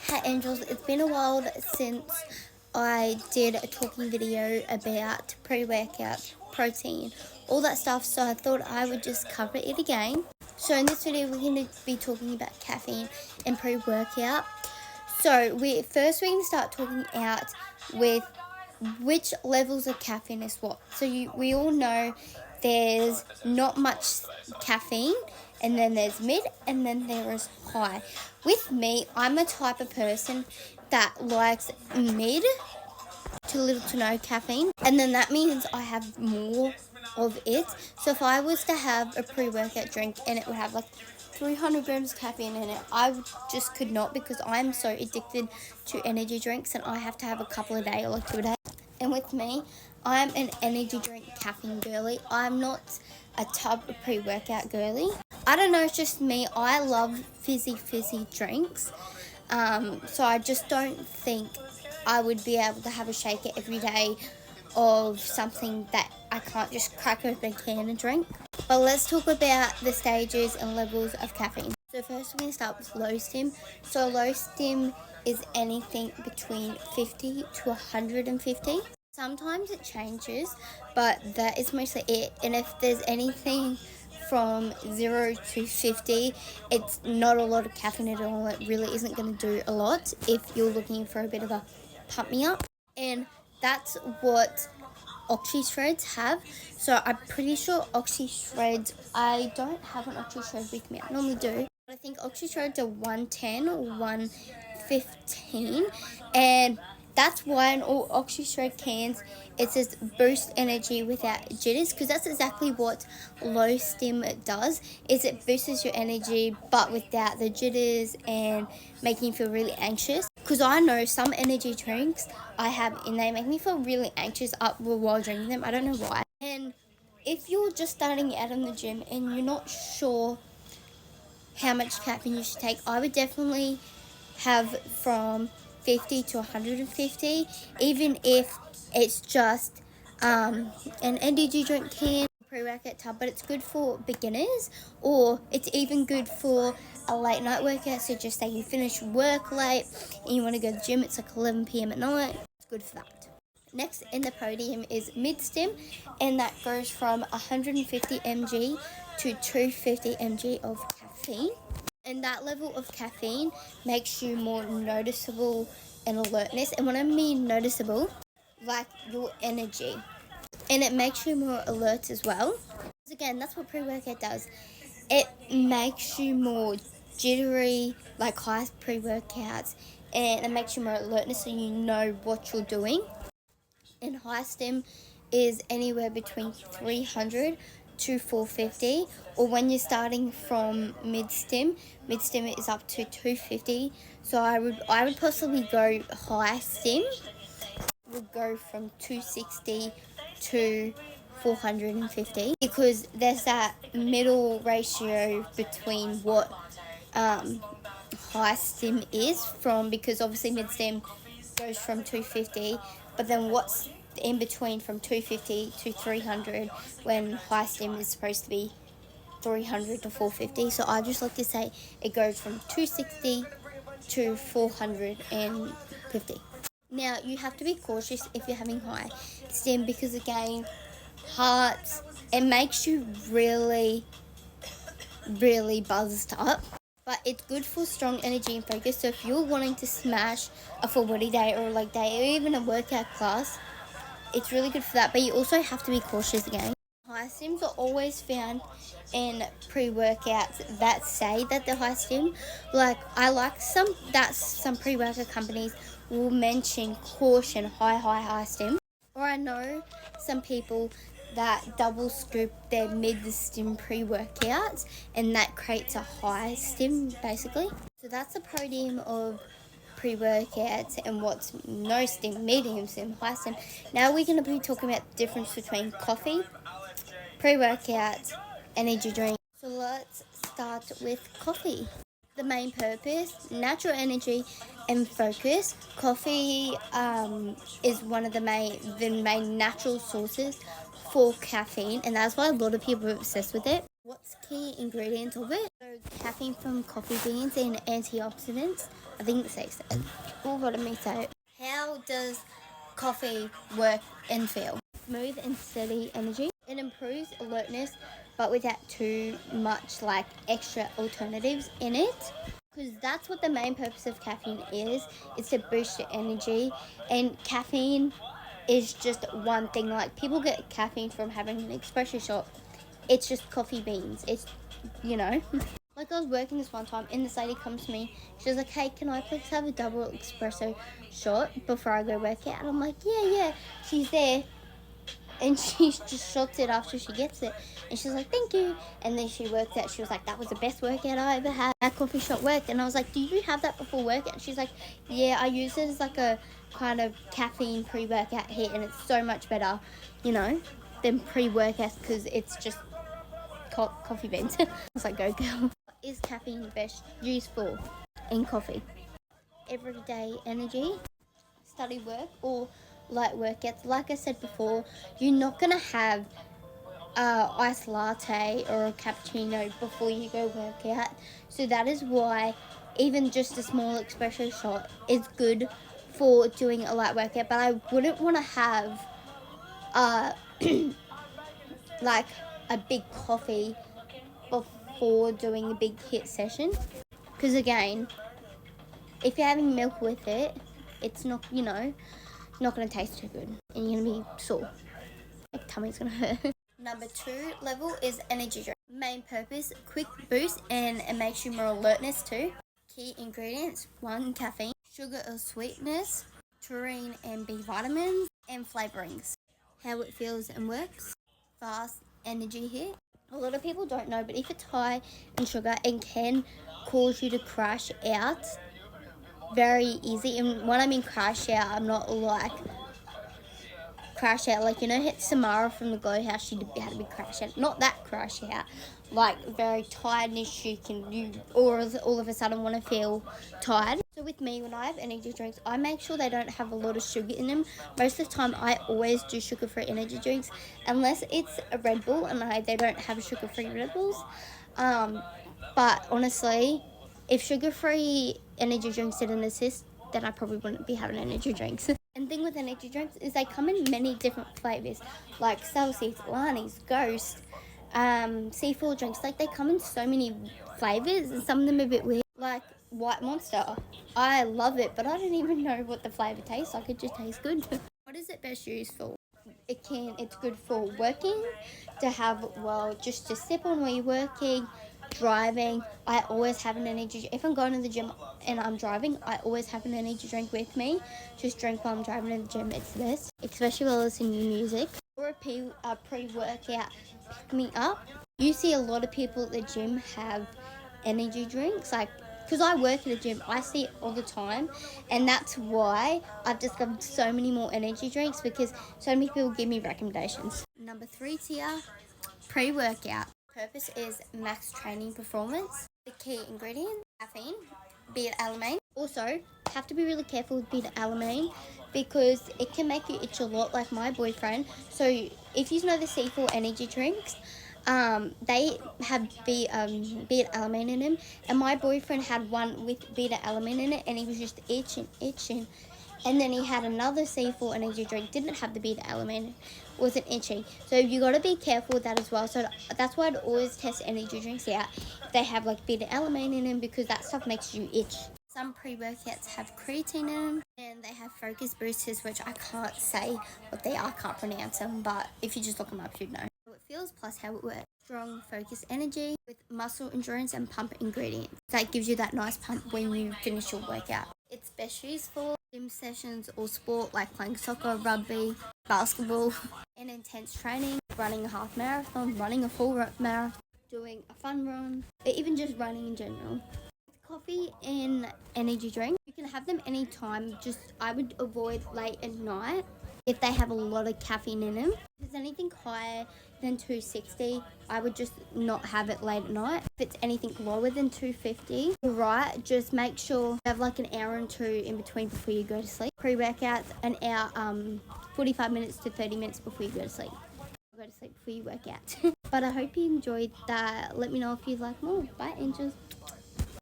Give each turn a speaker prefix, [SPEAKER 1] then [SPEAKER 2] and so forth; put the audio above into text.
[SPEAKER 1] Hey Angels, it's been a while since I did a talking video about pre-workout, protein, all that stuff, so I thought I would just cover it again. So in this video we're going to be talking about caffeine and pre-workout. So we're going to start talking out with which levels of caffeine is what. So we all know there's not much caffeine, and then there's mid, and then there is high. With me, I'm a type of person that likes mid to little to no caffeine, and then that means I have more of it. So if I was to have a pre-workout drink and it would have like 300 grams of caffeine in it, just could not, because I'm so addicted to energy drinks and I have to have a couple a day or like 2 a day. And with me, I'm an energy drink caffeine girly. I'm not a tub of pre-workout girly. I don't know, it's just me. I love fizzy drinks. So I just don't think I would be able to have a shaker every day of something that I can't just crack open a can and drink. But let's talk about the stages and levels of caffeine. So first we're going to start with low stim. So low stim is anything between 50 to 150. Sometimes it changes, but that is mostly it. And if there's anything from 0 to 50, it's not a lot of caffeine at all. It really isn't going to do a lot if you're looking for a bit of a pump me up. And that's what Oxy Shreds have. So I'm pretty sure Oxy Shreds, I don't have an Oxy Shred with me, I normally do, but I think Oxy Shreds are 110 or 115, and that's why in all Oxy Shred cans it says boost energy without jitters, because that's exactly what low stim does, is it boosts your energy but without the jitters and making you feel really anxious. Because I know some energy drinks I have and they make me feel really anxious up while drinking them. I don't know why. And if you're just starting out in the gym and you're not sure how much caffeine you should take, I would definitely have from 50 to 150, even if it's just an energy drink can, pre-workout tub. But it's good for beginners, or it's even good for a late night workout. So just say you finish work late and you want to go to the gym, it's like 11 p.m. at night, it's good for that. Next in the podium is mid-stim, and that goes from 150 mg to 250 mg of caffeine. And that level of caffeine makes you more noticeable and alertness. And when I mean noticeable, like your energy. And it makes you more alert as well. Because again, that's what pre-workout does. It makes you more jittery, like high pre-workouts. And it makes you more alertness, so you know what you're doing. And high stim is anywhere between 300 to 450, or when you're starting from mid stim is up to 250. So I would possibly go high stim would go from 260 to 450, because there's that middle ratio between what high stim is from, because obviously mid stim goes from 250, but then what's in between from 250 to 300, when high stim is supposed to be 300 to 450. So I just like to say it goes from 260 to 450. Now you have to be cautious if you're having high stim, because again, hearts, it makes you really buzzed up. But it's good for strong energy and focus. So if you're wanting to smash a full body day or a leg day or even a workout class, it's really good for that. But you also have to be cautious again. High stims are always found in pre-workouts that say that they're high stim. Like I like some pre-workout companies will mention caution high stim. Or I know some people that double scoop their mid-stim pre-workouts, and that creates a high stim basically. So that's the podium of pre-workouts and what's no stim, medium stim, high stim. Now we're going to be talking about the difference between coffee, pre-workout, energy drink. So let's start with coffee. The main purpose, natural energy and focus. Coffee is one of the main natural sources for caffeine, and that's why a lot of people are obsessed with it. What's key ingredients of it? So caffeine from coffee beans and antioxidants. I think it says that. Oh, what did me say? How does coffee work and feel? Smooth and steady energy. It improves alertness, but without too much like extra alternatives in it. Because that's what the main purpose of caffeine is. It's to boost your energy, and caffeine is just one thing. Like people get caffeine from having an espresso shot. It's just coffee beans. It's, you know. Like I was working this one time and this lady comes to me. She was like, hey, can I please have a double espresso shot before I go work out? And I'm like, yeah. She's there. And she just shots it after she gets it. And she's like, thank you. And then she worked out. She was like, that was the best workout I ever had. That coffee shot worked. And I was like, do you have that before workout? And she's like, yeah, I use it as like a kind of caffeine pre-workout hit. And it's so much better, you know, than pre-workouts because it's just coffee beans. I was like, go girl. What is caffeine best used for in coffee? Everyday energy, study work, or light workouts. Like I said before, you're not going to have iced latte or a cappuccino before you go work out. So that is why even just a small espresso shot is good for doing a light workout. But I wouldn't want to have like a big coffee before doing a big hit session. Because again, if you're having milk with it, it's not, you know, not going to taste too good. And you're going to be sore. Like tummy's going to hurt. Number 2 level is energy drink. Main purpose, quick boost, and it makes you more alertness too. Key ingredients, 1 caffeine, sugar or sweetness, taurine and B vitamins, and flavorings. How it feels and works, fast energy hit. A lot of people don't know, but if it's high in sugar, it can cause you to crash out very easy. And when I mean crash out, I'm not like crash out like, you know, hit Samara from the Glow House, she had to be crash out, not that crash out, like very tiredness, you or all of a sudden want to feel tired. So with me, when I have energy drinks, I make sure they don't have a lot of sugar in them. Most of the time I always do sugar-free energy drinks unless it's a Red Bull and they don't have sugar-free Red Bulls. But honestly, if sugar-free energy drinks didn't exist, then I probably wouldn't be having energy drinks. And the thing with energy drinks is they come in many different flavours, like Celsius, Lani's, Ghost, seafood drinks. Like they come in so many flavours, and some of them are a bit weird. Like White Monster, I love it, but I don't even know what the flavour tastes like. It just tastes good. What is it best used for? It's good for working, to have, well, just to sip on while you're working, driving. I always have an energy, if I'm going to the gym and I'm driving, I always have an energy drink with me. Just drink while I'm driving to the gym, it's the best, especially while listening to music. Or a pre-workout pick me up. You see a lot of people at the gym have energy drinks, like, because I work at a gym, I see it all the time, and that's why I've discovered so many more energy drinks, because so many people give me recommendations. Number 3 tier, pre-workout. Purpose is max training performance. The key ingredient, caffeine, beta-alanine. Also, have to be really careful with beta-alanine because it can make you itch a lot, like my boyfriend. So if you know the C4 energy drinks, they have beta-alanine in them, and my boyfriend had one with beta-alanine in it, and he was just itching. And then he had another C4 energy drink, didn't have the beta-alanine, wasn't itching. So you got to be careful with that as well. So that's why I'd always test energy drinks out if they have like beta-alanine in them, because that stuff makes you itch. Some pre-workouts have creatine in them, and they have focus boosters, which I can't say what they are, can't pronounce them, but if you just look them up, you'd know. How it feels plus how it works. Strong focus energy with muscle endurance and pump ingredients. That gives you that nice pump when you finish your workout. It's best used for gym sessions or sport like playing soccer, rugby, basketball, and intense training, running a half marathon, running a full marathon, doing a fun run, or even just running in general. Coffee and energy drink, you can have them anytime, just I would avoid late at night if they have a lot of caffeine in them. If it's anything higher than 260, I would just not have it late at night. If it's anything lower than 250, right, just make sure you have like an hour and 2 in between before you go to sleep. Pre-workouts, an hour, 45 minutes to 30 minutes before you go to sleep. Go to sleep before you work out. But I hope you enjoyed that. Let me know if you'd like more. Bye, angels.